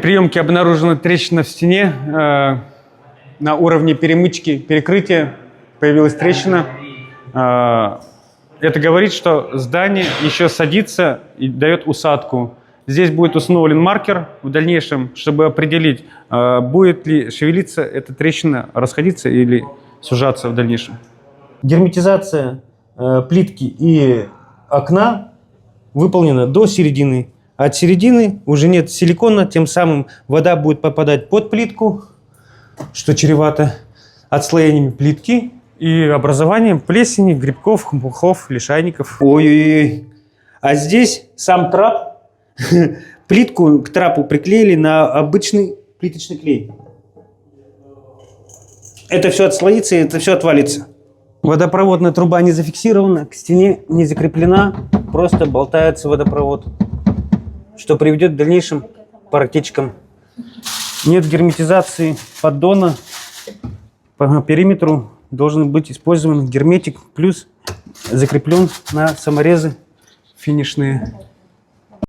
При приемке обнаружена трещина в стене. На уровне перемычки перекрытия появилась трещина. Это говорит, что здание еще садится и дает усадку. Здесь будет установлен маркер в дальнейшем, чтобы определить, будет ли шевелиться эта трещина, расходиться или сужаться в дальнейшем. Герметизация плитки и окна выполнена до середины. От середины уже нет силикона, тем самым вода будет попадать под плитку, что чревато отслоениями плитки и образованием плесени, грибков, мухов, лишайников. Ой-ой-ой. А здесь сам трап, плитку к трапу приклеили на обычный плиточный клей. Это все отслоится, это все отвалится. Водопроводная труба не зафиксирована, к стене не закреплена, просто болтается водопровод, что приведет к дальнейшим протечкам. Нет герметизации поддона. По периметру должен быть использован герметик, плюс закреплен на саморезы финишные.